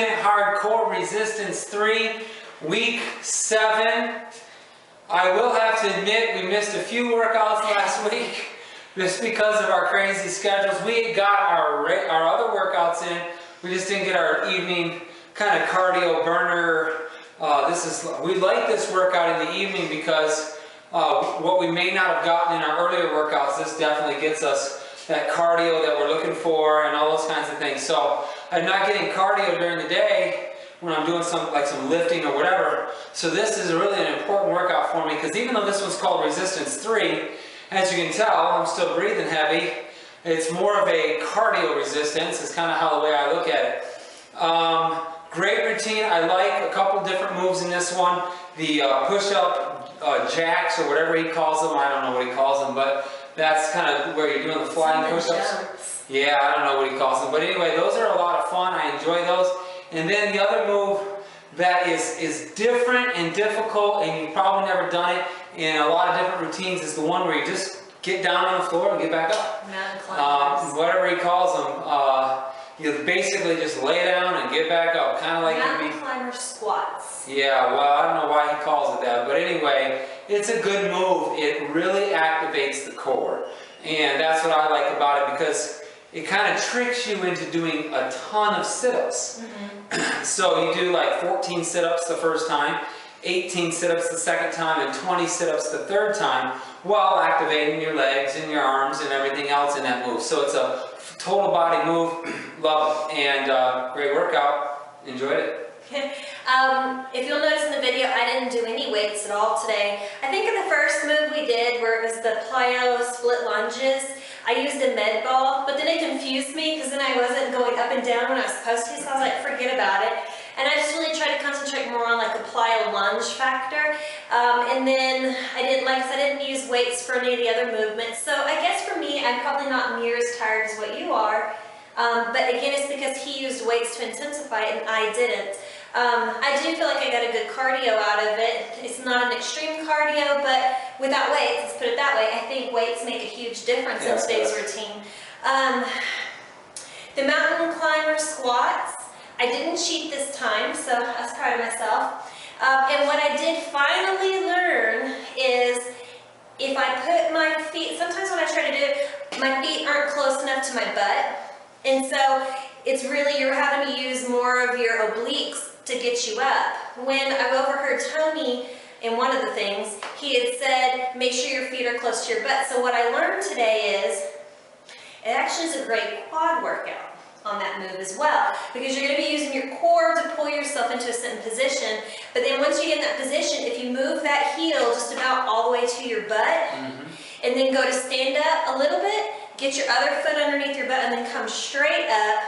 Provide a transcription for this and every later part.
10-minute hardcore resistance 3, week 7. I will have to admit we missed a few workouts last week just because of our crazy schedules. We got our other workouts in. We just didn't get our evening kind of cardio burner. We like this workout in the evening because what we may not have gotten in our earlier workouts, this definitely gets us that cardio that we're looking for and all those kinds of things. So I'm not getting cardio during the day when I'm doing some lifting or whatever. So this is really an important workout for me because even though this one's called Resistance 3, as you can tell, I'm still breathing heavy. It's more of a cardio resistance is kind of how the way I look at it. Great routine. I like a couple different moves in this one. The push-up jacks or whatever he calls them. I don't know what he calls them, but that's kind of where you're doing the flying push-ups. Yeah, I don't know what he calls them. But anyway, those are a lot of fun. I enjoy those. And then the other move that is different and difficult, and you've probably never done it in a lot of different routines, is the one where you just get down on the floor and get back up. Mountain climbers. Whatever he calls them. You basically just lay down and get back up, kind of like mountain climber squats. Yeah, well, I don't know why he calls it that, but anyway, it's a good move. It really activates the core, and that's what I like about it because it kind of tricks you into doing a ton of sit-ups. So you do like 14 sit-ups the first time, 18 sit-ups the second time, and 20 sit-ups the third time, while activating your legs and your arms and everything else in that move. So it's a total body move. Love it. And great workout. Enjoyed it. If you'll notice in the video, I didn't do any weights at all today. I think in the first move we did, where it was the plyo split lunges, I used a med ball, but then it confused me because then I wasn't going up and down when I was supposed to, so I was like, forget about it. And I just really tried to concentrate more on like the plyo lunge factor. And then I didn't use weights for any of the other movements. So I guess for me, I'm probably not near as tired as what you are. But again, it's because he used weights to intensify it and I didn't. I do feel like I got a good cardio out of it. It's not an extreme cardio, but without weights, let's put it that way, I think weights make a huge difference in today's routine. The mountain climber squats, I didn't cheat this time, so I was proud of myself. And what I did finally learn is if I put my feet, sometimes when I try to do it, my feet aren't close enough to my butt. And so it's really, you're having to use more of your obliques to get you up. When I overheard Tony in one of the things, he had said, make sure your feet are close to your butt. So what I learned today is, it actually is a great quad workout on that move as well, because you're going to be using your core to pull yourself into a certain position. But then once you get in that position, if you move that heel just about all the way to your butt, and then go to stand up a little bit, get your other foot underneath your butt, and then come straight up,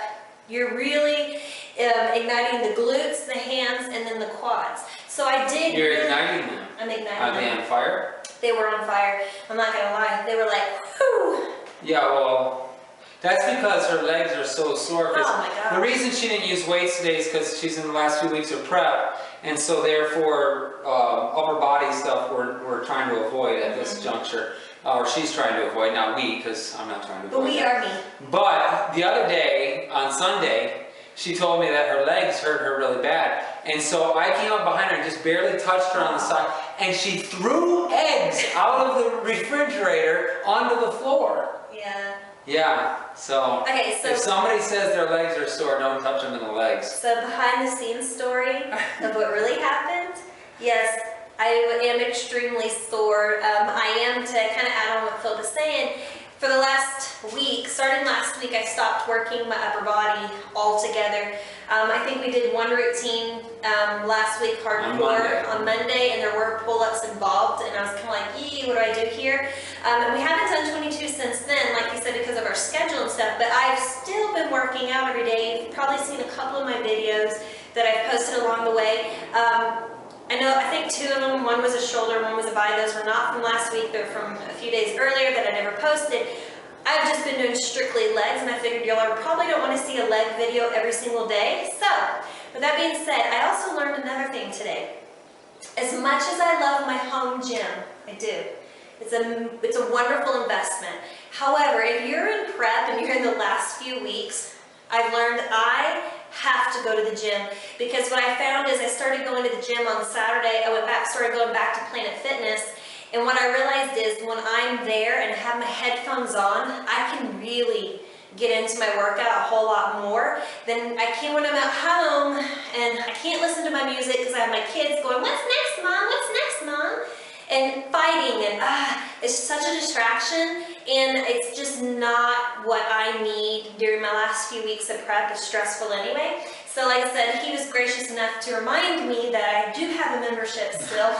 you're really igniting the glutes, the hands, and then the quads. So I did. You're igniting them. I'm igniting them. Are they on fire? They were on fire. I'm not gonna lie. They were like, whew. Yeah, well, that's because her legs are so sore. Oh my God. The reason she didn't use weights today is because she's in the last few weeks of prep, and so therefore upper body stuff we're trying to avoid at this juncture. Or she's trying to avoid, not we, because I'm not trying to avoid. But we are me. But the other day, on Sunday, she told me that her legs hurt her really bad. And so I came up behind her and just barely touched her on the side. And she threw eggs out of the refrigerator onto the floor. Yeah. Yeah, so, okay, so if somebody says their legs are sore, don't touch them in the legs. So behind the scenes story of what really happened, yes, I am extremely sore. I am, to kind of add on what Phillip is saying, for the last week, starting last week, I stopped working my upper body altogether. I think we did one routine last week, hardcore, on Monday, and there were pull-ups involved, and I was kind of like, eee, what do I do here? And we haven't done 22 since then, like you said, because of our schedule and stuff, but I've still been working out every day. You've probably seen a couple of my videos that I've posted along the way. I think 2 of them, one was a shoulder, one was a bi. Those were not from last week, they're from a few days earlier that I never posted. I've just been doing strictly legs, and I figured y'all probably don't want to see a leg video every single day. So, with that being said, I also learned another thing today. As much as I love my home gym, I do. It's a wonderful investment. However, if you're in prep and you're in the last few weeks, I've learned I have to go to the gym, because what I found is I started going to the gym on Saturday. I started going back to Planet Fitness, and what I realized is when I'm there and have my headphones on, I can really get into my workout a whole lot more than I can when I'm at home, and I can't listen to my music because I have my kids going, "What's next, Mom? What's next, Mom?" and fighting, and it's such a distraction, and it's just not what I need during my last few weeks of prep. It's stressful anyway. So like I said, he was gracious enough to remind me that I do have a membership still.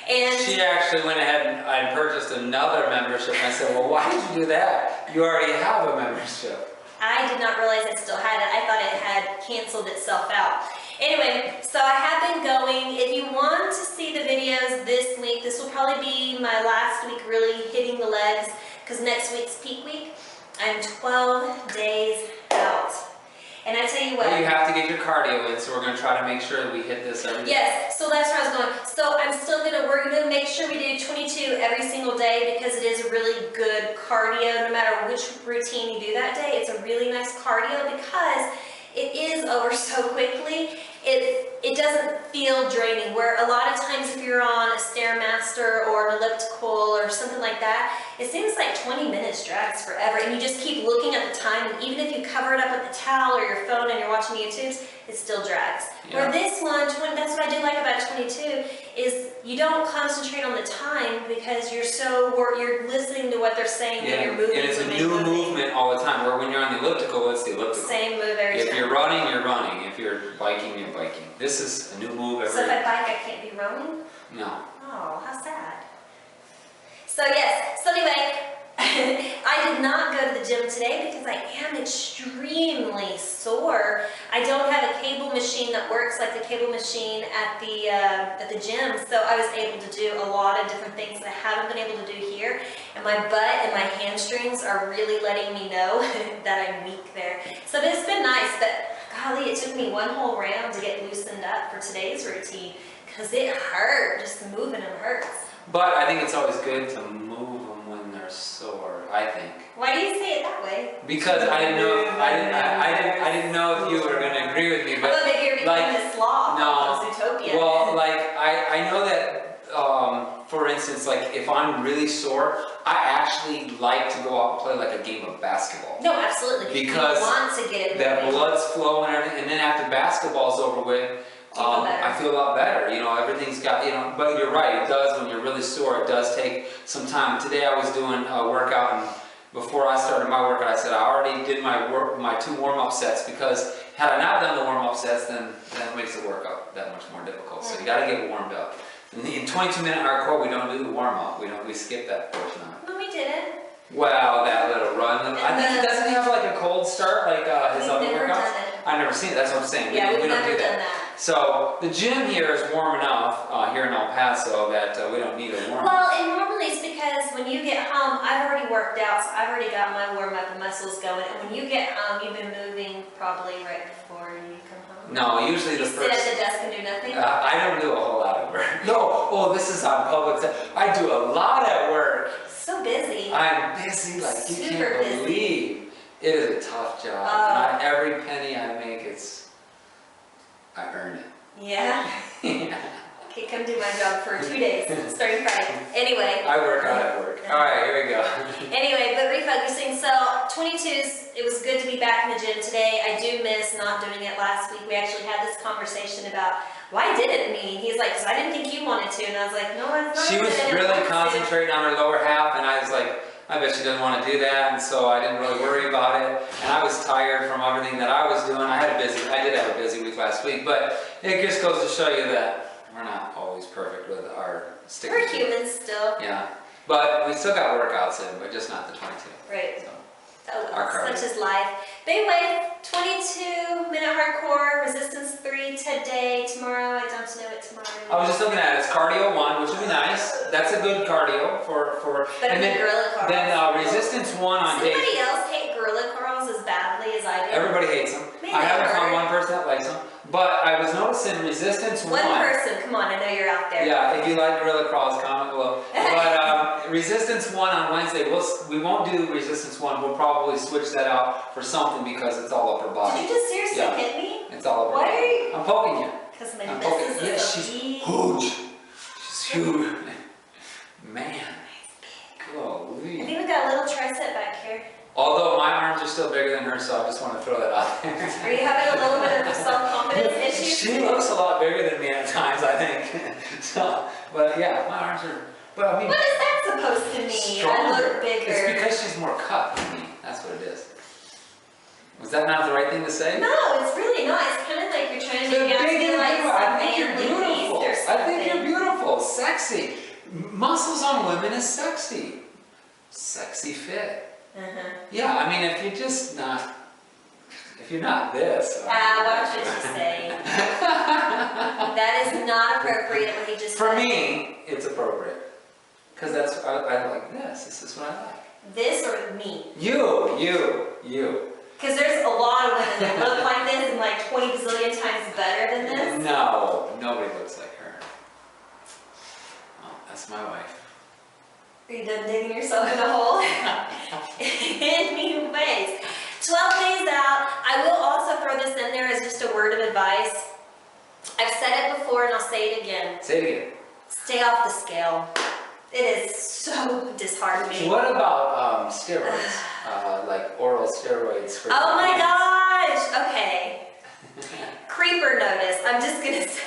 And she actually went ahead and purchased another membership, and I said, well, why did you do that? You already have a membership. I did not realize I still had it. I thought it had canceled itself out. Anyway, so I have been going. If you want to see the videos this week, this will probably be my last week really hitting the legs, because next week's peak week. I'm 12 days out. And I tell you what. Well, you have to get your cardio in, so we're going to try to make sure that we hit this every day. Yes, so that's where I was going. So we're going to make sure we do 22 every single day, because it is a really good cardio no matter which routine you do that day. It's a really nice cardio because it is over so quickly. It doesn't feel draining, where a lot of times if you're on a Stairmaster or an elliptical or something like that, it seems like 20 minutes drags forever, and you just keep looking at the time, and even if you cover it up with a towel or your phone and you're watching YouTubes, it still drags. Yeah. Where this one, that's what I do like about 22, is you don't concentrate on the time because you're listening to what they're saying, and you're moving. And it's a new movement all the time, where when you're on the elliptical, it's the elliptical. Same move every time. If you're running, you're running. If you're biking, you're biking. This is a new move every So if I bike, I can't be rowing? No. Oh, how sad. So yes, so anyway, I did not go to the gym today because I am extremely sore. I don't have a cable machine that works like the cable machine at the gym, so I was able to do a lot of different things that I haven't been able to do here, and my butt and my hamstrings are really letting me know that I'm weak there. So it's been nice, but golly, it took me one whole round to get loosened up for today's routine, because it hurt. Just moving them hurts. But I think it's always good to move them when they're sore, I think. Why do you say it that way? Because I didn't know if you were going to agree with me, but I thought maybe you're becoming a sloth. No. Zootopia. Well, like I know that, for instance, like if I'm really sore, I actually like to go out and play like a game of basketball. No, absolutely. Because you want to get it that blood's flowing and everything, and then after basketball's over with, I feel a lot better. You know, everything's got, you know, but you're right, it does, when you're really sore, it does take some time. Today I was doing a workout, and before I started my workout, I said I already did my 2 warm-up sets, because had I not done the warm-up sets, then it makes the workout that much more difficult. So you got to get warmed up. In 22-minute hardcore, we don't do the warm-up. We skip that portion of it. No, we didn't. Well, that little run. I think he doesn't have like a cold start like his other workouts. I've never seen it. That's what I'm saying. Yeah, we don't never do done that. So the gym here is warm enough here in El Paso that we don't need a warm up. Well, and normally it's because when you get home, I've already worked out, so I've already got my warm up and muscles going. And when you get home, you've been moving probably right before you come home. No, usually you the first. Sit at the desk and do nothing. I don't do a whole lot of work. No. Oh, this is on public. I do a lot at work. So busy. I'm busy like you Super can't believe. It is a tough job. Every penny I make, I earn it. Yeah. Okay, come do my job for 2 days, starting Friday. Anyway. I work out at work. All right, here we go. Anyway, but refocusing. So 22s, it was good to be back in the gym today. I do miss not doing it last week. We actually had this conversation about why didn't me? He's like, 'cause I didn't think you wanted to, and I was like, no, it's not. She was really concentrating on her lower half, and I was like, I bet she doesn't want to do that, and so I didn't really worry about it. And I was tired from everything that I was doing. I did have a busy week last week, but it just goes to show you that we're not always perfect with our sticking. We're humans still. Yeah, but we still got workouts in, but just not the 22. Right. So, such is life. But anyway, 22-minute hardcore, resistance 3 today. Tomorrow, I don't know what tomorrow is. I was just looking at it. It's cardio 1, which would be nice. That's a good cardio for. Better and than gorilla crawls. Then resistance 1 on day. Somebody else hate gorilla crawls as badly as I do. Everybody hates them. I haven't found one person that likes them. But I was noticing resistance one. One person, come on, I know you're out there. Yeah, if you like gorilla crawls, comment below. But resistance one on Wednesday, we won't do resistance one. We'll probably switch that out for something because it's all upper body. Did you just seriously hit me? It's all upper body. Why are you? I'm poking you. Because my I'm poking. missus Yeah, is she's huge. She's huge. Man. Golly. I've even got a little tricep back here. Although my arms are still bigger than hers, so I just want to throw that out there. Are you having a little bit of self-confidence issues? She looks a lot bigger than me at times, I think. So, but yeah, my arms are. But I mean, what is that supposed to mean? Stronger. I look bigger. It's because she's more cut than me. That's what it is. Was that not the right thing to say? No, it's really not. It's kind of like you're trying to make me big feel like I think some you're manly beautiful. beast or something. I think you're beautiful, sexy. Muscles on women is sexy. Sexy fit. Yeah, I mean, if you're not this. Watch what you say. That is not appropriate what he just For said. me, it's appropriate. Because I like this. This is what I like. This or me? You. Because there's a lot of women that look like this and like 20 bazillion times better than this. No, nobody looks like her. Oh, that's my wife. Are you done digging yourself in a hole? Anyways, 12 days out. I will also throw this in there as just a word of advice. I've said it before and I'll say it again. Say it again. Stay off the scale. It is so disheartening. What about steroids? Like oral steroids for Oh my gosh! Okay. Creeper notice. I'm just gonna say.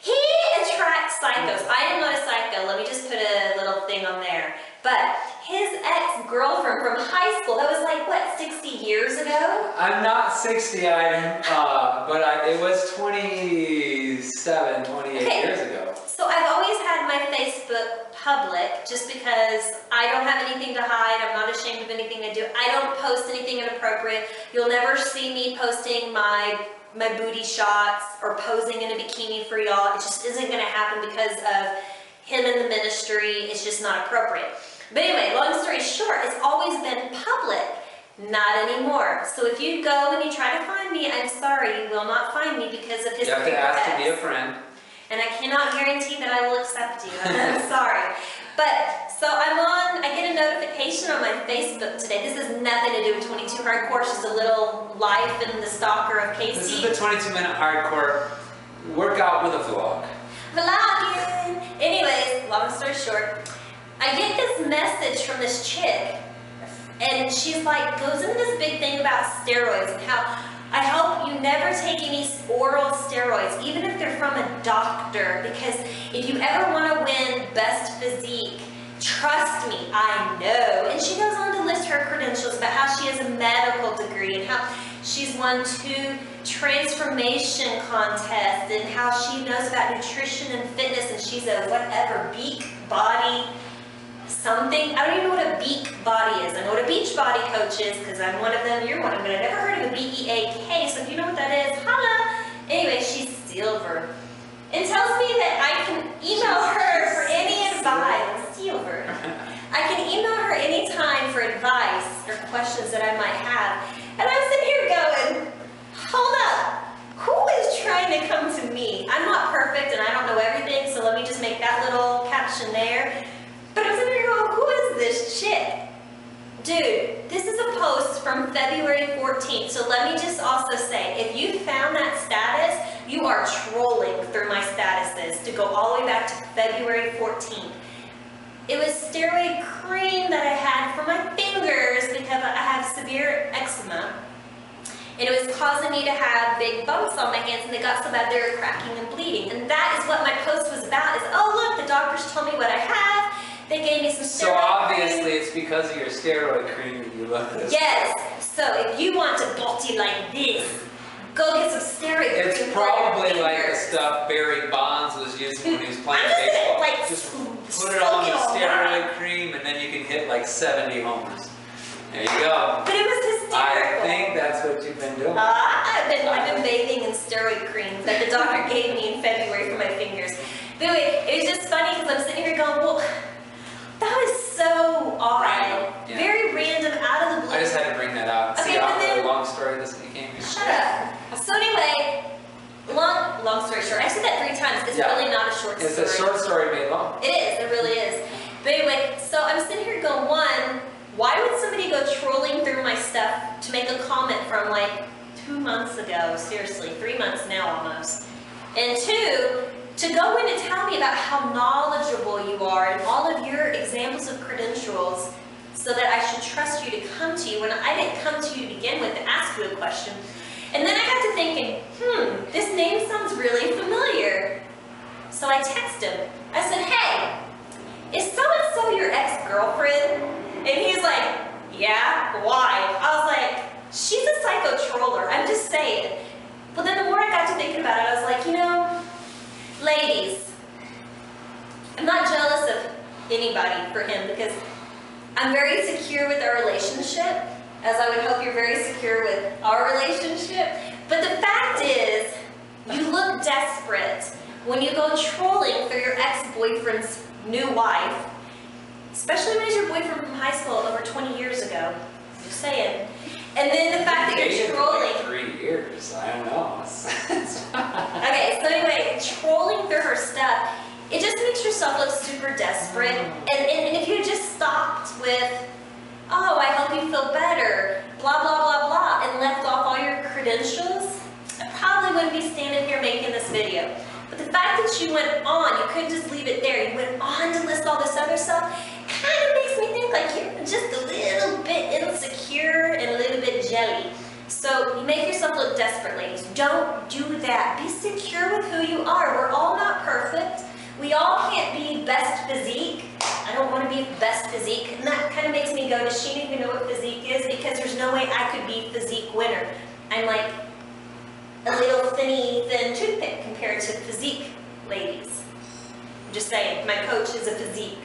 He attracts psychos. I am not a psycho. Let me just put a little thing on there. But his ex-girlfriend from high school, that was like, what, 60 years ago? I'm not 60, it was 27, 28 years ago. So I've always had my Facebook public just because I don't have anything to hide. I'm not ashamed of anything I do. I don't post anything inappropriate. You'll never see me posting my booty shots or posing in a bikini for y'all. It just isn't going to happen because of him in the ministry. It's just not appropriate. But anyway, long story short, it's always been public. Not anymore. So if you go and you try to find me, I'm sorry, you will not find me because of his You have to ask to be a friend. And I cannot guarantee that I will accept you. I'm sorry. But, so I get a notification on my Facebook today. This has nothing to do with 22 Hardcore. It's just a little life in the stalker of Casey. This is the 22-minute hardcore workout with a vlog. Vlogging! Anyways, long story short, I get this message from this chick. And she's like, goes into this big thing about steroids and how I hope you never take any oral steroids, even if they're from a doctor, because if you ever want to win best physique, trust me, I know. And she goes on to list her credentials about how she has a medical degree and how she's won 2 transformation contests and how she knows about nutrition and fitness and she's a whatever, Beachbody something. I don't even know what a Beachbody is. I know what a Beachbody coach is because I'm one of them, you're one of them, but I never heard of a BEAK, so if you know what that is, holla! Anyway, she's silver. And tells me that I can email her for any advice. Silver. I can email her anytime for advice or questions that I might have. And I'm sitting here going, hold up. Who is trying to come to me? I'm not perfect and I don't know everything, so let me just make that little caption there. But I'm sitting here going, who is this chick? Dude, this is a post from February 14th, so let me just also say, if you found that status, you are trolling through my statuses to go all the way back to February 14th. It was steroid cream that I had for my fingers because I have severe eczema. And it was causing me to have big bumps on my hands, and they got so bad they were cracking and bleeding. And that is what my post was about, is, oh look, the doctors told me what I have. They gave me some steroid So obviously cream. it's because of your steroid cream that you look this. Yes, so if you want to body like this, go get some steroid cream. It's probably like the stuff Barry Bonds was using when he was playing baseball. Just put it on the steroid cream and then you can hit like 70 homers. There you go. But it was hysterical. I think that's what you've been doing. I've been bathing in steroid cream that the doctor gave me in February for my fingers. But anyway, it was just funny because I'm sitting here going, well, that was so odd. Random, yeah. Very random, out of the blue. I just had to bring that out. Okay, See how but then, long story this became? shut up. So anyway, long long story short. I said that 3 times. It's Yeah. really not a short story. It's a short story made long. It is, it really is. But anyway, so I'm sitting here going, one, why would somebody go trolling through my stuff to make a comment from like 2 months ago? Seriously, 3 months now almost. And 2, to go in and tell me about how knowledgeable you are and all of your examples of credentials so that I should trust you to come to you when I didn't come to you to begin with to ask you a question. And then I got to thinking, this name sounds really familiar. So I texted him. I said, hey, is so-and-so your ex-girlfriend? And he's like, yeah, why? I was like, she's a psycho troller, I'm just saying. But then the more I got to thinking about it, I was like, you know, ladies, I'm not jealous of anybody for him because I'm very secure with our relationship, as I would hope you're very secure with our relationship. But the fact is, you look desperate when you go trolling through your ex-boyfriend's new wife, especially when it's your boyfriend from high school over 20 years ago. Just saying. And then the fact that you're trolling. 3 years, I don't know. Okay, so anyway, trolling through her stuff, it just makes yourself look super desperate. And if you just stopped with, oh, I hope you feel better, blah, blah, blah, blah, and left off all your credentials, I probably wouldn't be standing here making this video. But the fact that you went on, you couldn't just leave it there, you went on to list all this other stuff, kind of makes me think like you're just a little bit insecure and a little bit jelly. So you make yourself look desperate, ladies. Don't do that. Be secure with who you are. We're all not perfect. We all can't be best physique. I don't want to be best physique. And that kind of makes me go, does she even know what physique is? Because there's no way I could be physique winner. I'm like a little thin toothpick compared to physique ladies. I'm just saying, my coach is a physique.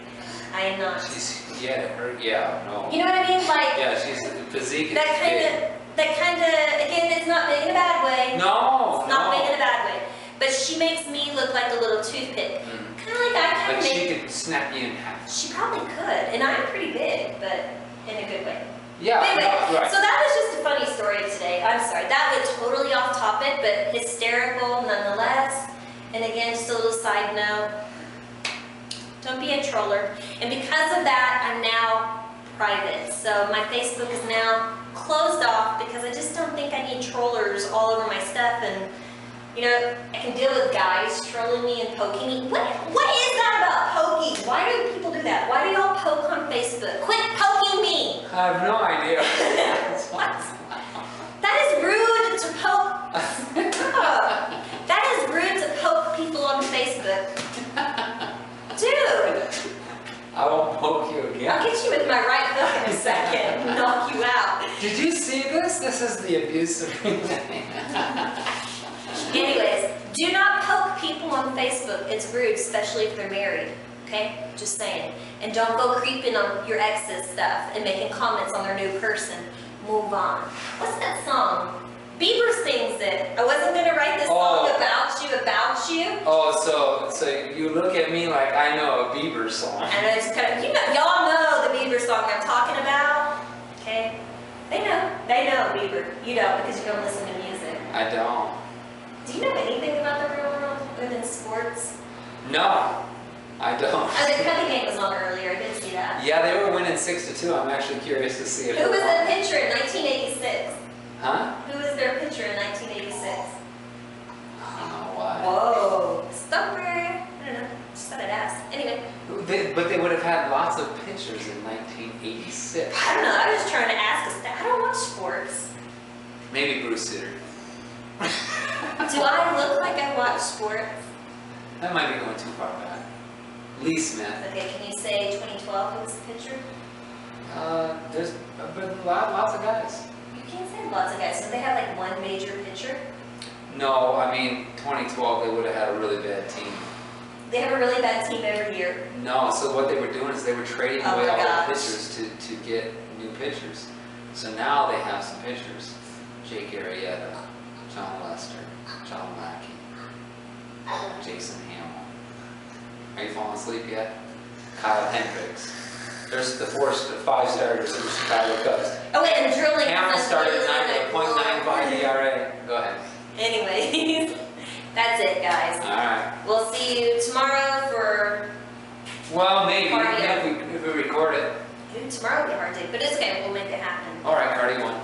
I am not. She's, no. You know what I mean? Like, Yeah, she's physique. that kind of, again, it's not big in a bad way. No, It's not big in a bad way. But she makes me look like a little toothpick. Kind of like I kind But of she make. could snap you in half. She probably could, and I'm pretty big, but in a good way. Yeah, But anyway, no, right. so that was just a funny story today. I'm sorry, that went totally off topic, but hysterical nonetheless. And again, just a little side note. Don't be a troller. And because of that, I'm now private. So my Facebook is now closed off because I just don't think I need trollers all over my stuff. And you know, I can deal with guys trolling me and poking me. What is that about poking? Why do people do that? Why do y'all poke on Facebook? Quit poking me! I have no idea. What? That is rude to poke. That is rude to poke people on Facebook. Dude! I won't poke you again. I'll get you with my right hook in a second and knock you out. Did you see this? This is the abuse of Anyways, do not poke people on Facebook. It's rude, especially if they're married. Okay? Just saying. And don't go creeping on your ex's stuff and making comments on their new person. Move on. What's that song? Bieber sings it. I wasn't going to write this song about you. Oh, so you look at me like I know a Bieber song. And I just kind of, y'all know the Bieber song I'm talking about. Okay? They know Bieber. You don't because you don't listen to music. I don't. Do you know anything about the real world other than sports? No, I don't. Oh, the Cubby game was on earlier. I did see that. Yeah, they were winning 6-2. I'm actually curious to see if Who was the pitcher in 1986? Huh? Who was their pitcher in 1986? I don't know why. Whoa. Stumper. I don't know. Just thought I'd ask. Anyway. But they would have had lots of pitchers in 1986. I don't know. I was just trying to ask us that. I don't watch sports. Maybe Bruce Sutter. Do I look like I watch sports? That might be going too far back. Lee Smith. Okay, can you say 2012 who was the pitcher? There's been lots of guys. You can't say lots of guys. So they have like one major pitcher? No, I mean 2012 they would have had a really bad team. They have a really bad team every year. No, so what they were doing is they were trading Oh away my all gosh. the pitchers to get new pitchers. So now they have some pitchers. Jake Arrieta, John Lester, John Lackey, Jason Hamill. Are you falling asleep yet? Kyle Hendricks. There's the 5 starters of the Chicago Cubs. Oh wait, and drilling. Hamill started at 9 with a .95 ERA. Go ahead. Anyways, that's it, guys. All right. We'll see you tomorrow for Well, maybe cardio. if we record it. Dude, tomorrow will be a hard day, but it's okay. We'll make it happen. All right, cardio 1.